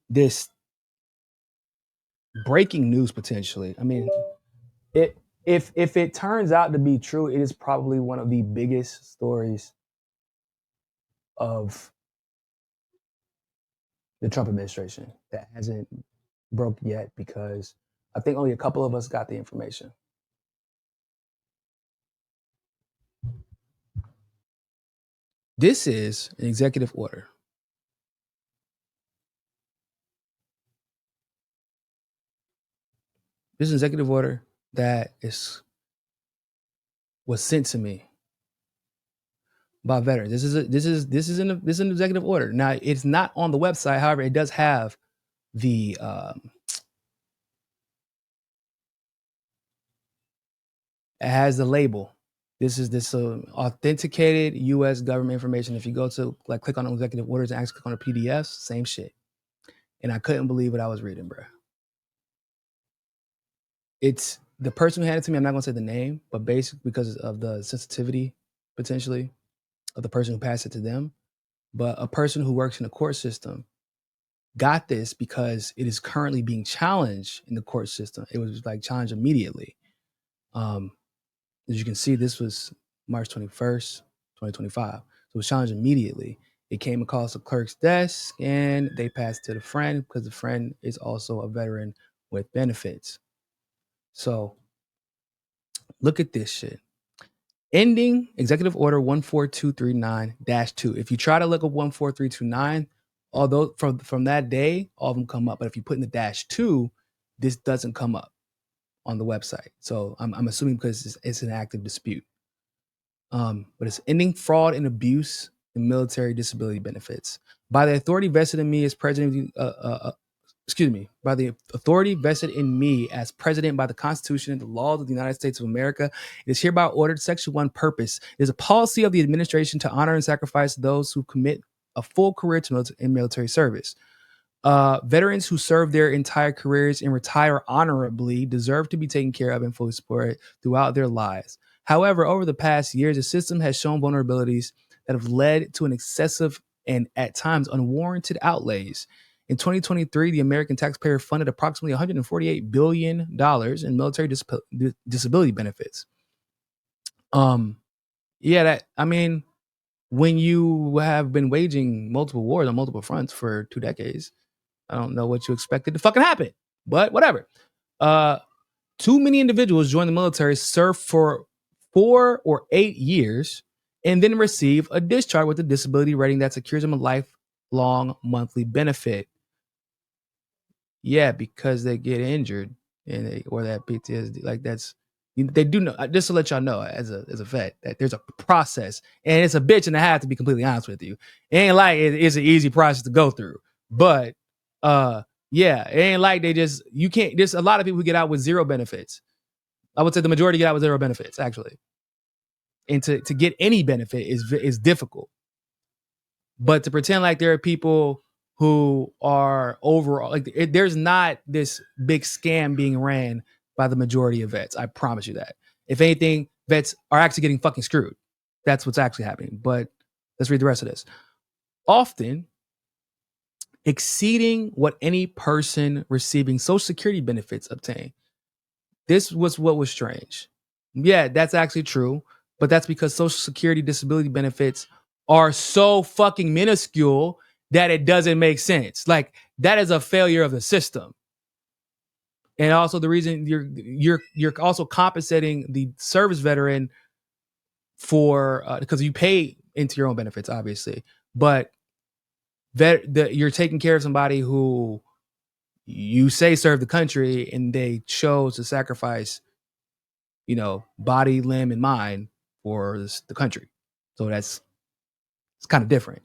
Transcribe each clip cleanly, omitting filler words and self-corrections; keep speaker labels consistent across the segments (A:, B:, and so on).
A: this breaking news potentially. I mean, it if it turns out to be true, it is probably one of the biggest stories of the Trump administration that hasn't broke yet because I think only a couple of us got the information. This is an executive order. This is an executive order that was sent to me by veterans. This is an executive order. Now it's not on the website. However, it does have the it has the label. This is authenticated U.S. government information. If you go to like click on executive orders and actually click on the PDFs, same shit. And I couldn't believe what I was reading, bro. It's the person who handed it to me. I'm not gonna say the name, but basically because of the sensitivity potentially of the person who passed it to them. But a person who works in the court system got this because it is currently being challenged in the court system. It was like challenged immediately. As you can see, this was March 21st, 2025. So it was challenged immediately. It came across the clerk's desk and they passed it to the friend because the friend is also a veteran with benefits. So look at this shit. Ending Executive Order 14239-2. If you try to look up 14329, although from that day, all of them come up. But if you put in the -2, this doesn't come up on the website. So I'm assuming because it's an active dispute. But it's ending fraud and abuse in military disability benefits. By the authority vested in me as president, by the authority vested in me as president by the Constitution and the laws of the United States of America, it is hereby ordered. Section 1 purpose. It is a policy of the administration to honor and sacrifice those who commit a full career to military service. Veterans who serve their entire careers and retire honorably deserve to be taken care of and fully supported throughout their lives. However, over the past years, the system has shown vulnerabilities that have led to an excessive and at times unwarranted outlays. In 2023, the American taxpayer funded approximately $148 billion in military disability benefits. When you have been waging multiple wars on multiple fronts for 2 decades, I don't know what you expected to fucking happen, but whatever. Too many individuals join the military, serve for 4 or 8 years, and then receive a discharge with a disability rating that secures them a lifelong monthly benefit. Yeah, because they get injured or that PTSD, like they do know. Just to let y'all know, as a vet, that there's a process, and it's a bitch and a half, to be completely honest with you. It ain't like it's an easy process to go through, but yeah, it ain't like you can't. There's a lot of people who get out with zero benefits. I would say the majority get out with zero benefits, actually, and to get any benefit is difficult. But to pretend like there are people who are overall there's not this big scam being ran by the majority of vets. I promise you that. If anything, vets are actually getting fucking screwed. That's what's actually happening. But let's read the rest of this. Often exceeding what any person receiving Social Security benefits obtain. This was what was strange. Yeah, that's actually true. But that's because Social Security disability benefits are so fucking minuscule that it doesn't make sense. Like, that is a failure of the system. And also the reason you're also compensating the service veteran for because you pay into your own benefits, obviously, but you're taking care of somebody who you say served the country and they chose to sacrifice, body, limb, and mind for the country. So it's kind of different.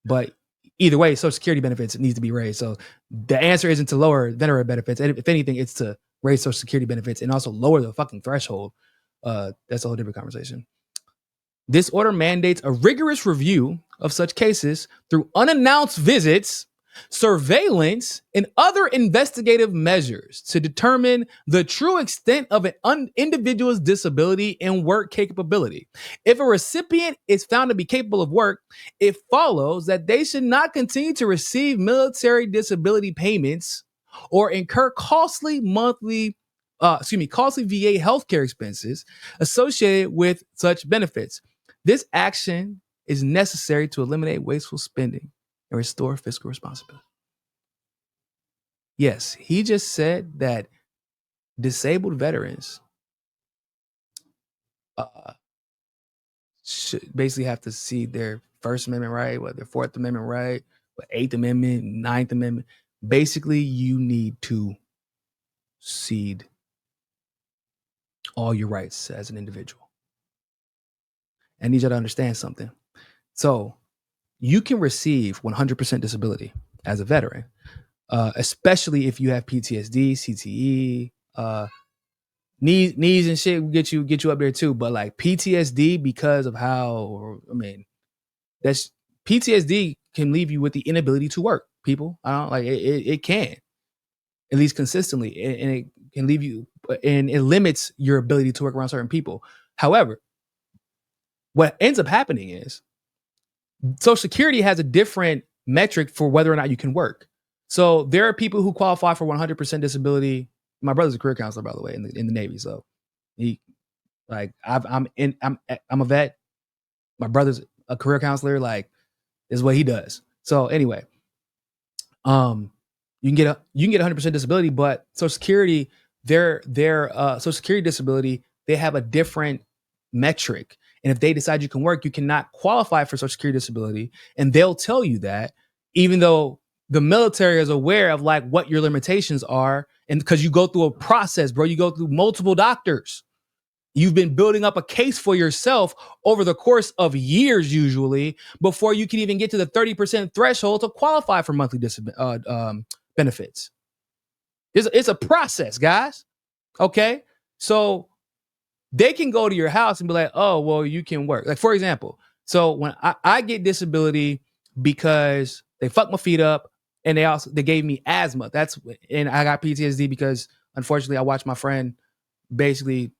A: But either way, Social Security benefits needs to be raised. So the answer isn't to lower veteran benefits. If anything, it's to raise Social Security benefits and also lower the fucking threshold. That's a whole different conversation. This order mandates a rigorous review of such cases through unannounced visits surveillance, and other investigative measures to determine the true extent of an individual's disability and work capability. If a recipient is found to be capable of work, it follows that they should not continue to receive military disability payments or incur costly VA healthcare expenses associated with such benefits. This action is necessary to eliminate wasteful spending and restore fiscal responsibility. Yes, he just said that disabled veterans should basically have to see their First Amendment right, what their Fourth Amendment right, what Eighth Amendment, Ninth Amendment. Basically, you need to cede all your rights as an individual. I need you to understand something. So you can receive 100% disability as a veteran, especially if you have PTSD, CTE, knees and shit get you up there too. But like PTSD, because of that's PTSD can leave you with the inability to work. People, I don't like it can, at least consistently, and it can leave you, and it limits your ability to work around certain people. However, what ends up happening is Social Security has a different metric for whether or not you can work. So there are people who qualify for 100% disability. My brother's a career counselor, by the way, in the Navy. So he, like, I'm a vet. My brother's a career counselor. Like, this is what he does. So anyway, you can get 100% disability, but Social Security, their Social Security disability, they have a different metric. And if they decide you can work, you cannot qualify for Social Security disability. And they'll tell you that, even though the military is aware of like what your limitations are. And because you go through a process, bro, you go through multiple doctors. You've been building up a case for yourself over the course of years, usually, before you can even get to the 30% threshold to qualify for monthly benefits. It's a process, guys. Okay? So they can go to your house and be like, oh, well, you can work. Like, for example, so when I get disability because they fucked my feet up and they gave me asthma. And I got PTSD because, unfortunately, I watched my friend basically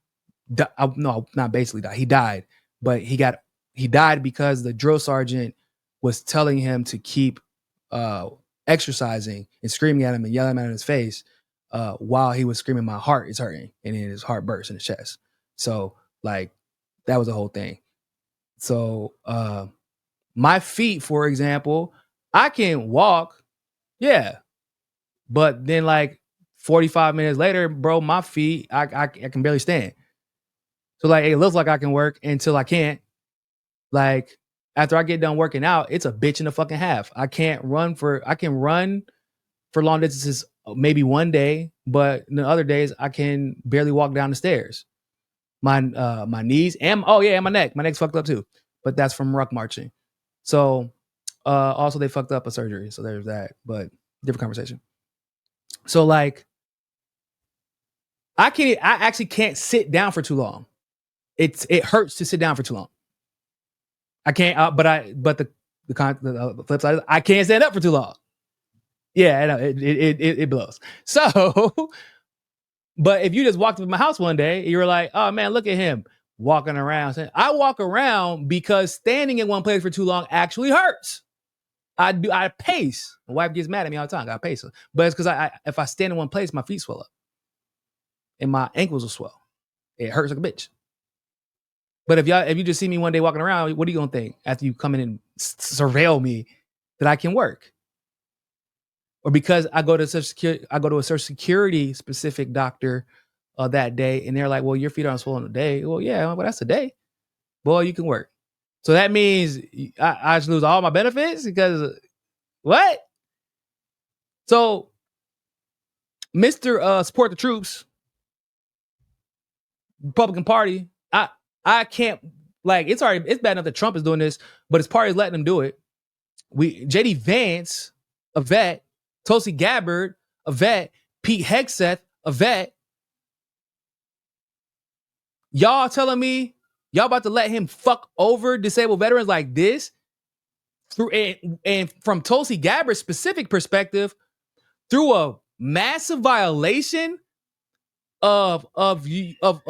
A: not basically die. He died, but he died because the drill sergeant was telling him to keep exercising and screaming at him and yelling at him in his face while he was screaming, "My heart is hurting," and then his heart burst in his chest. So like that was the whole thing. So my feet, for example, I can walk, yeah, but then like 45 minutes later, bro, my feet, I can barely stand. So like it looks like I can work until I can't. Like after I get done working out, it's a bitch and a fucking half. I can run for long distances maybe one day, but the other days I can barely walk down the stairs. My knees and my neck. My neck's fucked up too. But that's from ruck marching. So also they fucked up a surgery. So there's that, but different conversation. So like I actually can't sit down for too long. It hurts to sit down for too long. I can't, but the flip side is I can't stand up for too long. Yeah, I know, it blows. So, but if you just walked into my house one day, you were like, oh man, look at him walking around. I walk around because standing in one place for too long actually hurts. I pace. My wife gets mad at me all the time. I pace her. But it's because if I stand in one place, my feet swell up. And my ankles will swell. It hurts like a bitch. But if you just see me one day walking around, what are you gonna think after you come in and surveil me that I can work? Or because I go to a Social Security specific doctor that day, and they're like, "Well, your feet aren't swollen today." Well, yeah, well, that's a day. Boy, you can work. So that means I just lose all my benefits because what? So, Mr. Support the Troops, Republican Party, I can't, like, it's bad enough that Trump is doing this, but his party is letting him do it. JD Vance, a vet, Tulsi Gabbard, a vet, Pete Hegseth, a vet. Y'all telling me y'all about to let him fuck over disabled veterans like this? and from Tulsi Gabbard's specific perspective, through a massive violation of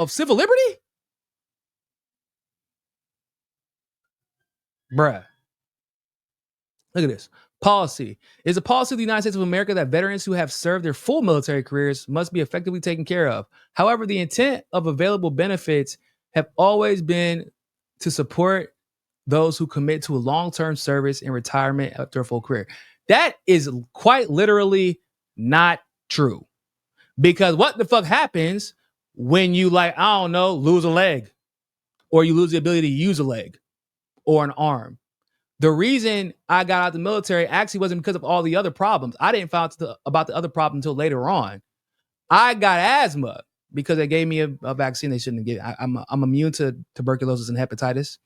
A: civil liberty, bruh. Look at this. Policy. It is a policy of the United States of America that veterans who have served their full military careers must be effectively taken care of. However, the intent of available benefits have always been to support those who commit to a long-term service and retirement after a full career. That is quite literally not true. Because what the fuck happens when you, like, I don't know, lose a leg, or you lose the ability to use a leg or an arm? The reason I got out of the military actually wasn't because of all the other problems. I didn't find out about the other problem until later on. I got asthma because they gave me a vaccine they shouldn't have given. I'm immune to tuberculosis and hepatitis,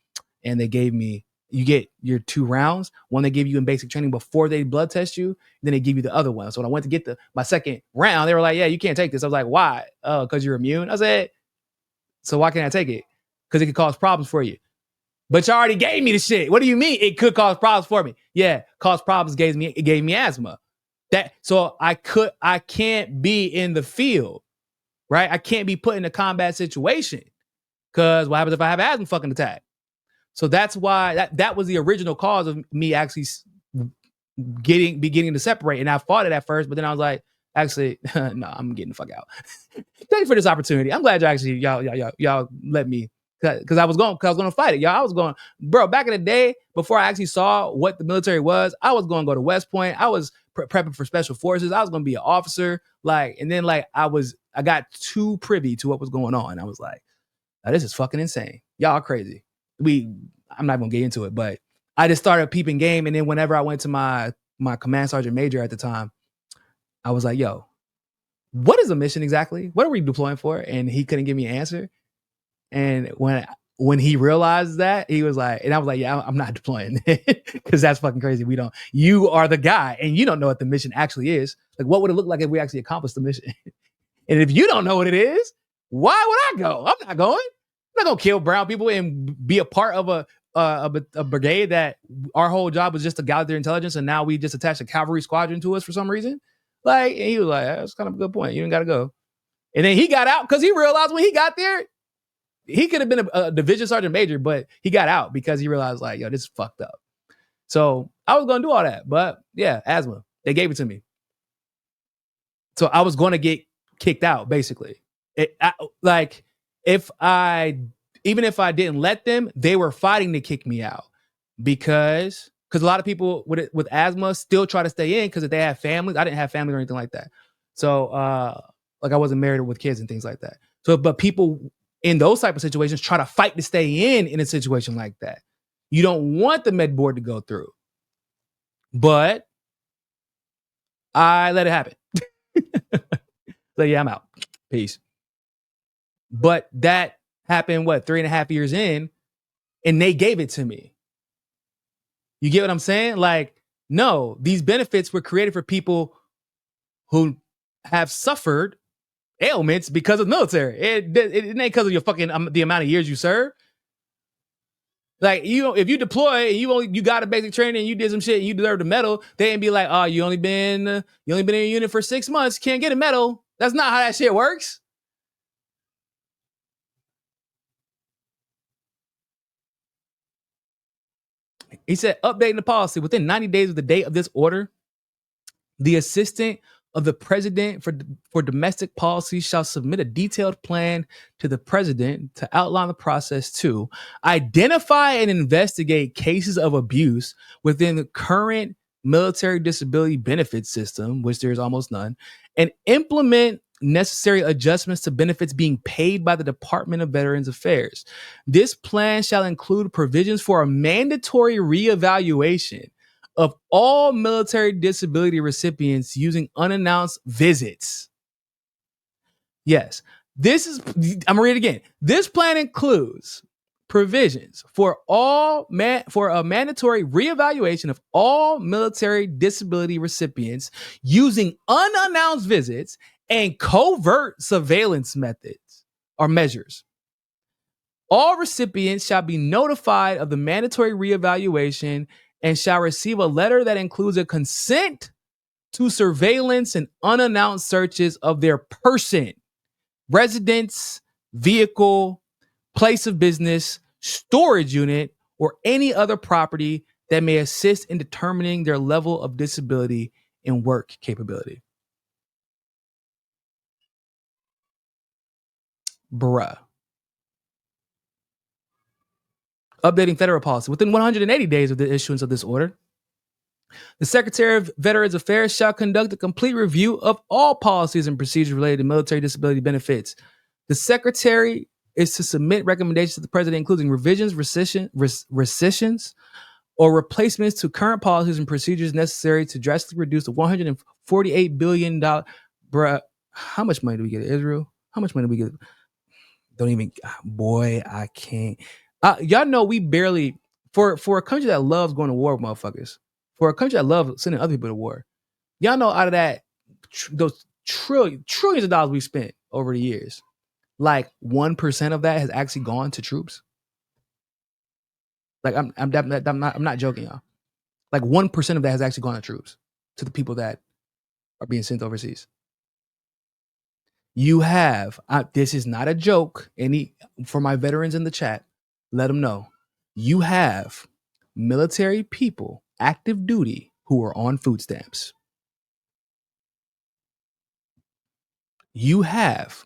A: and they gave me, you get your 2 rounds. One they give you in basic training before they blood test you, then they give you the other one. So when I went to get my second round, they were like, yeah, you can't take this. I was like, why? Oh, because you're immune? I said, so why can't I take it? Because it could cause problems for you. But you already gave me the shit. What do you mean it could cause problems for me? Yeah, cause problems gave me asthma. So I can't be in the field, right? I can't be put in a combat situation, because what happens if I have asthma fucking attack? So that's why that was the original cause of me actually beginning to separate. And I fought it at first, but then I was like, actually, no, I'm getting the fuck out. Thank you for this opportunity. I'm glad y'all let me. Because I was going to fight it, y'all. I was going, bro. Back in the day, before I actually saw what the military was, I was going to go to West Point. I was prepping for special forces. I was going to be an officer, and then I got too privy to what was going on. I was like, oh, this is fucking insane. Y'all are crazy. I'm not going to get into it, but I just started peeping game, and then whenever I went to my command sergeant major at the time, I was like, yo, what is the mission exactly? What are we deploying for? And he couldn't give me an answer. And when he realized that, he was like, and I was like, yeah, I'm not deploying, because that's fucking crazy. You are the guy, and you don't know what the mission actually is. Like, what would it look like if we actually accomplished the mission? And if you don't know what it is, why would I go? I'm not going. I'm not going to kill brown people and be a part of a brigade that our whole job was just to gather their intelligence, and now we just attached a cavalry squadron to us for some reason. And he was like, that's kind of a good point. You didn't got to go. And then he got out because he realized when he got there, he could have been a division sergeant major, but he got out because he realized, like, yo, this is fucked up. So I was going to do all that. But yeah, asthma. They gave it to me. So I was going to get kicked out, basically. Even if I didn't let them, they were fighting to kick me out. Because a lot of people with asthma still try to stay in because if they have families. I didn't have family or anything like that. So I wasn't married with kids and things like that. So, but people in those type of situations try to fight to stay in a situation like that. You don't want the med board to go through. But I let it happen. So yeah, I'm out. Peace. But that happened, 3.5 years in, and they gave it to me. You get what I'm saying? Like, no, these benefits were created for people who have suffered ailments because of the military. It ain't because of your fucking the amount of years you serve. Like, if you deploy and you got a basic training and you did some shit and you deserve a medal, they ain't be like, oh, you only been in a unit for 6 months, can't get a medal. That's not how that shit works. He said, updating the policy within 90 days of the date of this order, the assistant of the president for domestic policy shall submit a detailed plan to the president to outline the process to identify and investigate cases of abuse within the current military disability benefit system, which there is almost none, and implement necessary adjustments to benefits being paid by the Department of Veterans Affairs. This plan shall include provisions for a mandatory reevaluation of all military disability recipients using unannounced visits. Yes, I'm gonna read it again. This plan includes provisions for a mandatory reevaluation of all military disability recipients using unannounced visits and covert surveillance methods or measures. All recipients shall be notified of the mandatory reevaluation and shall receive a letter that includes a consent to surveillance and unannounced searches of their person, residence, vehicle, place of business, storage unit, or any other property that may assist in determining their level of disability and work capability. Bruh. Updating federal policy. Within 180 days of the issuance of this order, the Secretary of Veterans Affairs shall conduct a complete review of all policies and procedures related to military disability benefits. The Secretary is to submit recommendations to the President, including revisions, rescissions, or replacements to current policies and procedures necessary to drastically reduce the $148 billion. Bruh, how much money do we get at Israel? How much money do we get? Don't even, boy, I can't. Y'all know we barely, for a country that loves going to war with motherfuckers, for a country that loves sending other people to war, y'all know out of that, those trillions of dollars we spent over the years, like 1% of that has actually gone to troops. Like I'm not joking, y'all. Like 1% of that has actually gone to troops, to the people that are being sent overseas. You have, this is not a joke. For my veterans in the chat, let them know. You have military people, active duty, who are on food stamps. You have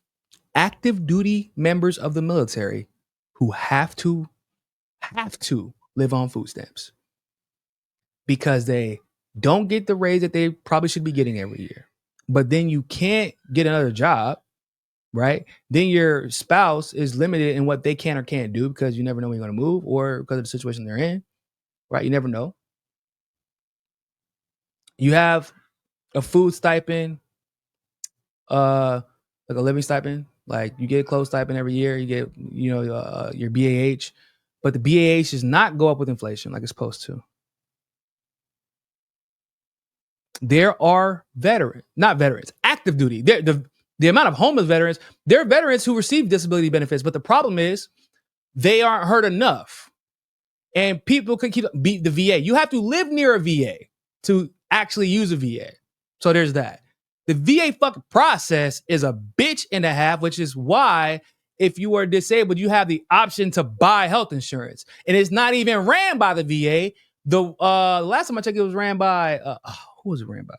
A: active duty members of the military who have to live on food stamps because they don't get the raise that they probably should be getting every year. But then you can't get another job, right? Then your spouse is limited in what they can or can't do because you never know when you're going to move or because of the situation they're in, right? You never know. You have a food stipend, like a living stipend. Like you get a clothes stipend every year. You get, your BAH, but the BAH does not go up with inflation like it's supposed to. There are active duty. The amount of homeless veterans, there are veterans who receive disability benefits, but the problem is they aren't hurt enough. And people can beat the VA. You have to live near a VA to actually use a VA. So there's that. The VA fucking process is a bitch and a half, which is why if you are disabled, you have the option to buy health insurance. And it's not even ran by the VA. The last time I checked, it was ran by, who was it ran by?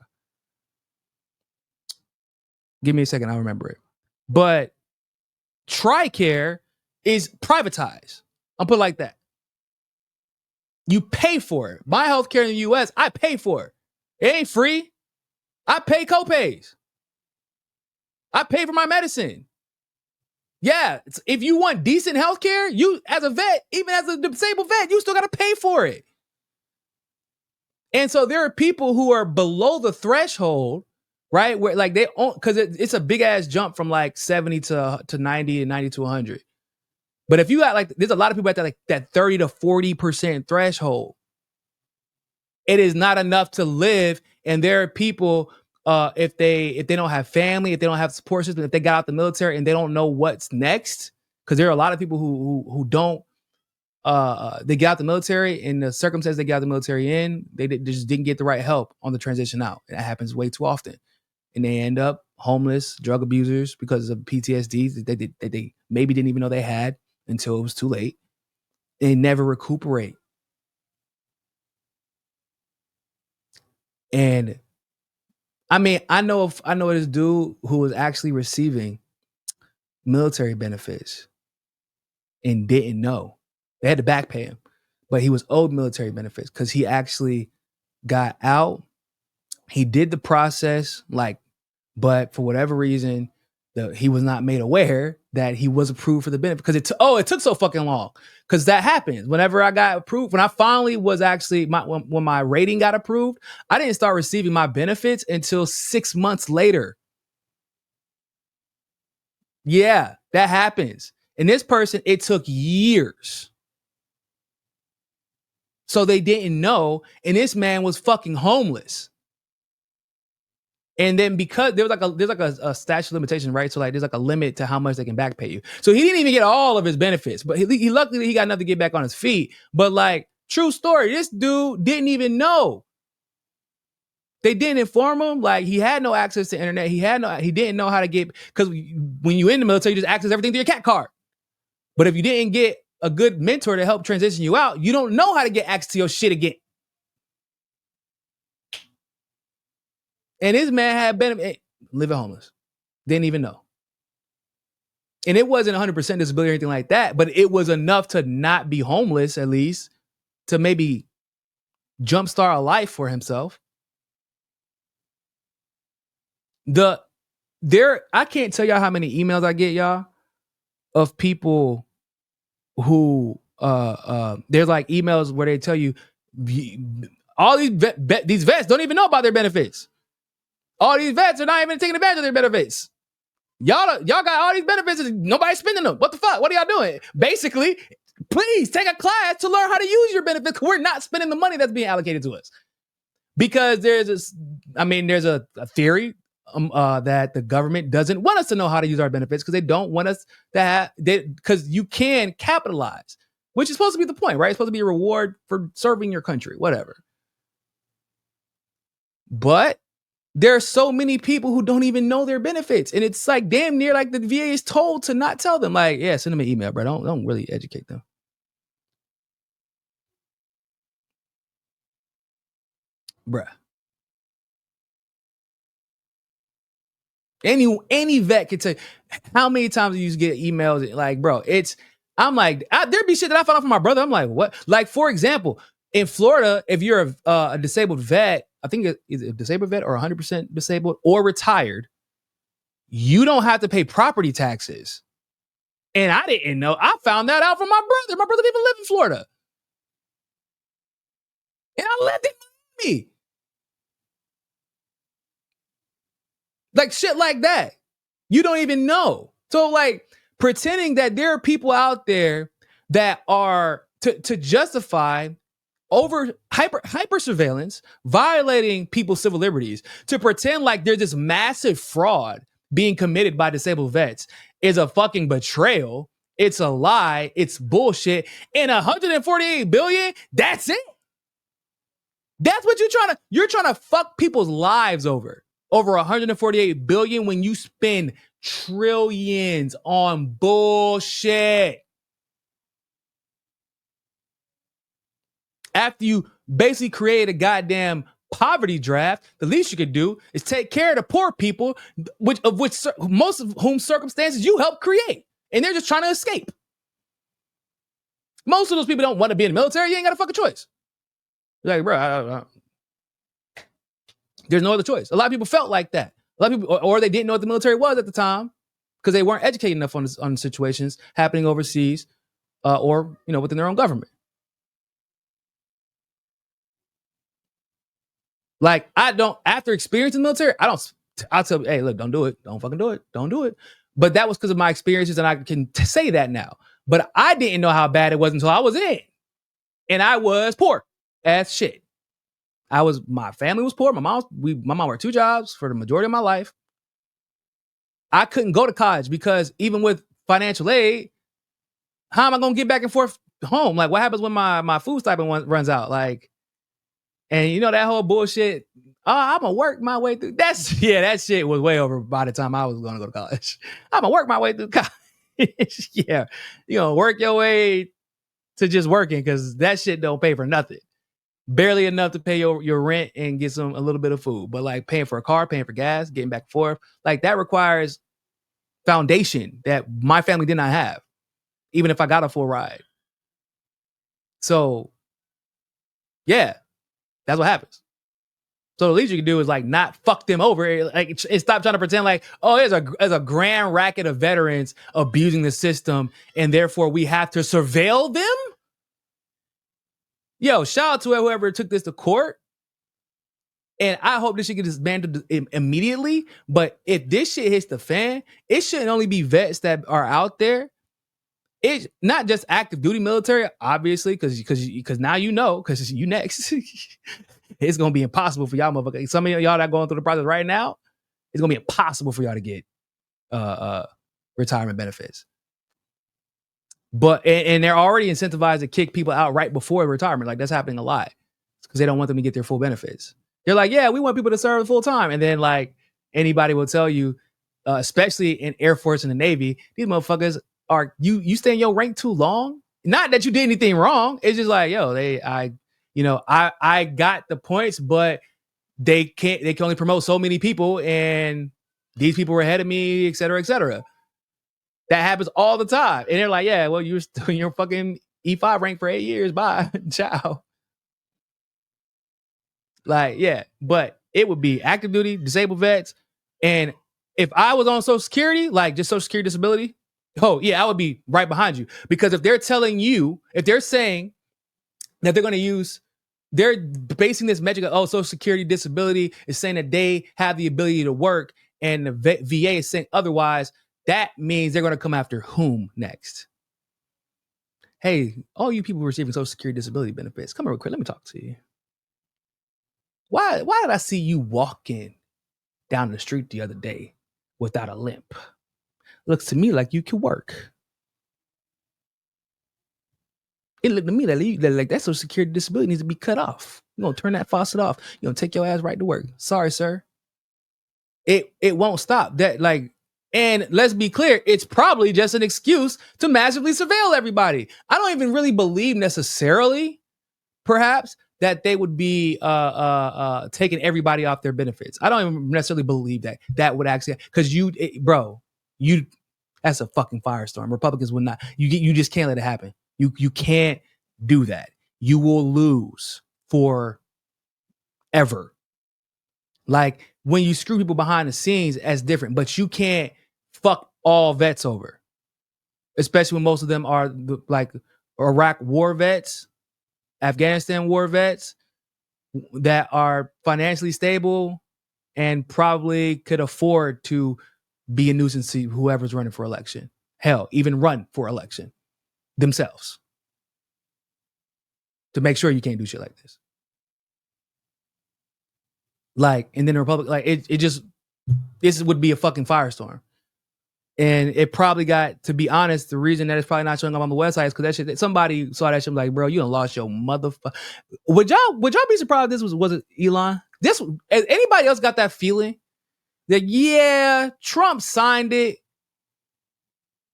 A: Give me a second, I'll remember it. But TRICARE is privatized. I'll put it like that. You pay for it. My healthcare in the US, I pay for it. It ain't free. I pay copays. I pay for my medicine. Yeah, if you want decent healthcare, you as a vet, even as a disabled vet, you still got to pay for it. And so there are people who are below the threshold, right? Where like they own, because it's a big ass jump from like 70 to 90 and 90 to 100. But if you got like, there's a lot of people at that 30 to 40% threshold. It is not enough to live. And there are people, if they don't have family, if they don't have support system, if they got out the military and they don't know what's next, because there are a lot of people who don't, they get out the military and the circumstances they get out the military in, they just didn't get the right help on the transition out. And that happens way too often. And they end up homeless, drug abusers because of PTSD that they maybe didn't even know they had until it was too late. They never recuperate. And I mean, I know this dude who was actually receiving military benefits and didn't know. They had to back pay him, but he was owed military benefits because he actually got out. He did the process, but for whatever reason, he was not made aware that he was approved for the benefit because it took so fucking long. Because that happens whenever I got approved. When I finally was actually when my rating got approved, I didn't start receiving my benefits until 6 months later. Yeah, that happens. And this person, it took years. So they didn't know, and this man was fucking homeless. And then because there's like a statute of limitation, right? So like there's like a limit to how much they can back pay you. So he didn't even get all of his benefits, but he luckily he got enough to get back on his feet. But like True story. This dude didn't even know. They didn't inform him. Like, he had no access to internet. He didn't know how to get, because when you're in the military, you just access everything through your cat card. But if you didn't get a good mentor to help transition you out, you don't know how to get access to your shit again. And this man had been living homeless. Didn't even know. And it wasn't 100% disability or anything like that, but it was enough to not be homeless, at least, to maybe jumpstart a life for himself. I can't tell y'all how many emails I get, y'all, of people who there's like emails where they tell you all these vets don't even know about their benefits. All these vets are not even taking advantage of their benefits. Y'all got all these benefits and nobody's spending them. What the fuck? What are y'all doing? Basically, please take a class to learn how to use your benefits. We're not spending the money that's being allocated to us. Because there's a theory that the government doesn't want us to know how to use our benefits because they don't want us to have, because you can capitalize, which is supposed to be the point, right? It's supposed to be a reward for serving your country, whatever. But there are so many people who don't even know their benefits. And it's like damn near like the VA is told to not tell them. Like, yeah, send them an email, bro. Don't really educate them. Bruh. Any vet can tell you how many times you get emails like, bro, I'm like, there'd be shit that I found out from my brother. I'm like, what? Like, for example, in Florida, if you're a disabled vet, I think it's a disabled vet or 100% disabled or retired, you don't have to pay property taxes. And I didn't know. I found that out from my brother. My brother didn't even live in Florida. And I let them me. Like shit like that. You don't even know. So like pretending that there are people out there that are to justify over hyper surveillance, violating people's civil liberties, to pretend like there's this massive fraud being committed by disabled vets is a fucking betrayal. It's a lie. It's bullshit. And 148 billion, that's it. That's what you're trying to fuck people's lives over 148 billion when you spend trillions on bullshit. After you basically create a goddamn poverty draft, the least you could do is take care of the poor people, which most of whom circumstances you helped create, and they're just trying to escape. Most of those people don't want to be in the military. You ain't got a fucking choice. Like, bro, there's no other choice. A lot of people felt like that. A lot of people, or they didn't know what the military was at the time because they weren't educated enough on situations happening overseas or within their own government. Like, after experiencing the military, I'll tell you, hey, look, don't do it. Don't fucking do it. Don't do it. But that was because of my experiences, and I can say that now. But I didn't know how bad it was until I was in. And I was poor as shit. My family was poor. My mom worked 2 jobs for the majority of my life. I couldn't go to college because even with financial aid, how am I going to get back and forth home? Like, what happens when my food stipend runs out? Like, and that whole bullshit, I'm going to work my way through. That shit was way over by the time I was going to go to college. I'm going to work my way through college. Yeah. Work your way to just working because that shit don't pay for nothing. Barely enough to pay your rent and get a little bit of food. But like paying for a car, paying for gas, getting back and forth, like that requires foundation that my family did not have, even if I got a full ride. So, yeah, that's what happens. So the least you can do is like not fuck them over, like and stop trying to pretend like, oh, there's a grand racket of veterans abusing the system, and therefore we have to surveil them. Yo, shout out to whoever took this to court. And I hope this shit gets disbanded immediately. But if this shit hits the fan, it shouldn't only be vets that are out there. It's not just active duty military, obviously, because now because you next. It's gonna be impossible for y'all motherfuckers. Some of y'all that are going through the process right now, it's gonna be impossible for y'all to get retirement benefits. But and they're already incentivized to kick people out right before retirement. Like that's happening a lot because they don't want them to get their full benefits. They're like, yeah, we want people to serve full time, and then like anybody will tell you, especially in Air Force and the Navy, these motherfuckers are you stay in your rank too long. Not that you did anything wrong. It's just like, yo, I got the points, but they can only promote so many people, and these people were ahead of me, et cetera, et cetera. That happens all the time. And they're like, yeah, well, you're still in your fucking E5 rank for 8 years. Bye. Ciao. Like, yeah. But it would be active duty, disabled vets. And if I was on Social Security, like just Social Security disability, oh, yeah, I would be right behind you. Because if they're telling you, if they're saying that they're going to use, they're basing this metric of, Social Security disability is saying that they have the ability to work, and the VA is saying otherwise, that means they're going to come after whom next? Hey, all you people receiving Social Security disability benefits, come here real quick. Let me talk to you. Why did I see you walking down the street the other day without a limp? Looks to me like you can work. It looked to me like that Social Security disability needs to be cut off. You're going to turn that faucet off. You're going to take your ass right to work. Sorry, sir. It won't stop. That like, and let's be clear, it's probably just an excuse to massively surveil everybody. I don't even really believe necessarily, perhaps, that they would be taking everybody off their benefits. I don't even necessarily believe that would actually, because that's a fucking firestorm. Republicans would not. You just can't let it happen. You can't do that. You will lose forever. Like when you screw people behind the scenes, that's different. But you can't fuck all vets over, especially when most of them are like Iraq war vets, Afghanistan war vets that are financially stable and probably could afford to be a nuisance to whoever's running for election. Hell, even run for election themselves to make sure you can't do shit like this. Like, and then the Republic, like this would be a fucking firestorm. And it probably got, to be honest, the reason that it's probably not showing up on the website is because that shit, somebody saw that shit like, bro, you done lost your motherfucker. Would y'all be surprised this was it Elon? Anybody else got that feeling that, yeah, Trump signed it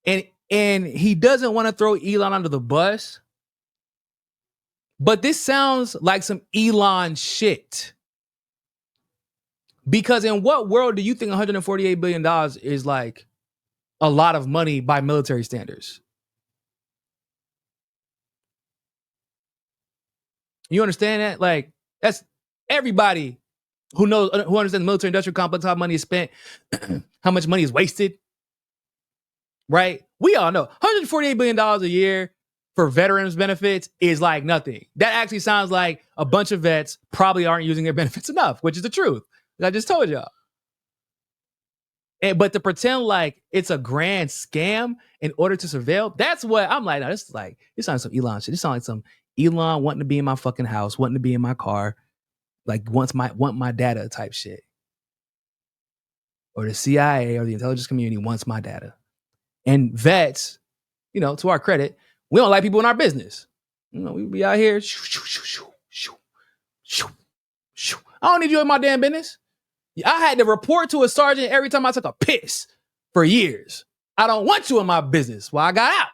A: and he doesn't want to throw Elon under the bus? But this sounds like some Elon shit. Because in what world do you think $148 billion is like a lot of money by military standards? You understand that? Like, that's everybody who understands the military industrial complex, how money is spent, how much money is wasted. Right? We all know $148 billion a year for veterans benefits is like nothing. That actually sounds like a bunch of vets probably aren't using their benefits enough, which is the truth. I just told y'all. But to pretend like it's a grand scam in order to surveil, that's what I'm like. No, this sounds like some Elon shit. This sounds like some Elon wanting to be in my fucking house, wanting to be in my car, like want my data type shit. Or the CIA or the intelligence community wants my data. And vets, to our credit, we don't like people in our business. We be out here. I don't need you in my damn business. I had to report to a sergeant every time I took a piss for years. I don't want you in my business. Well, I got out.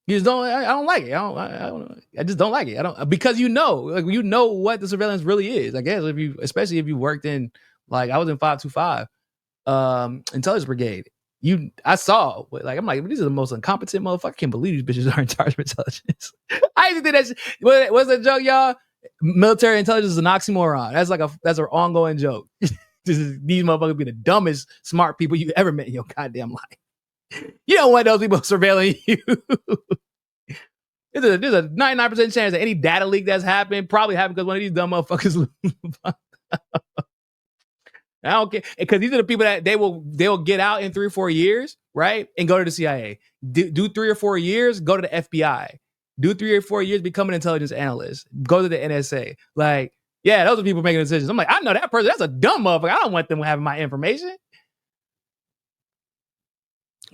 A: You just don't. I don't like it. I just don't like it. I don't, because what the surveillance really is. I guess especially if you worked in, like, I was in 525 intelligence brigade. I saw, like, I'm like, these are the most incompetent motherfuckers. I can't believe these bitches are in charge of intelligence. I used to think that. What's that joke, y'all? Military intelligence is an oxymoron. That's an ongoing joke. These motherfuckers be the dumbest smart people you ever met in your goddamn life. You don't want those people surveilling you. There's a 99% chance that any data leak that's happened probably happened because one of these dumb motherfuckers. I don't care, because these are the people that they will get out in 3 or 4 years, right? And go to the CIA. Do 3 or 4 years, go to the FBI. Do 3 or 4 years, become an intelligence analyst. Go to the NSA. Like, yeah, those are people making decisions. I'm like, I know that person. That's a dumb motherfucker. I don't want them having my information.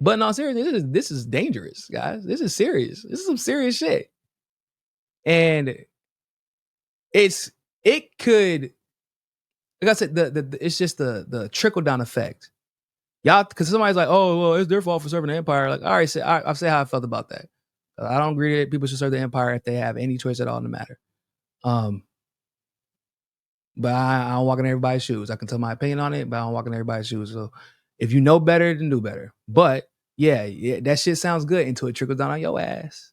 A: But in all seriousness, this is dangerous, guys. This is serious. This is some serious shit. And it's it could, like I said, it's just the trickle down effect. Y'all, because somebody's like, oh, well, it's their fault for serving the empire. Like, all right, I'll say how I felt about that. I don't agree that people should serve the empire if they have any choice at all in the matter. But I don't walk in everybody's shoes. I can tell my opinion on it, but I don't walk in everybody's shoes. So if you know better, then do better. But yeah, that shit sounds good until it trickles down on your ass.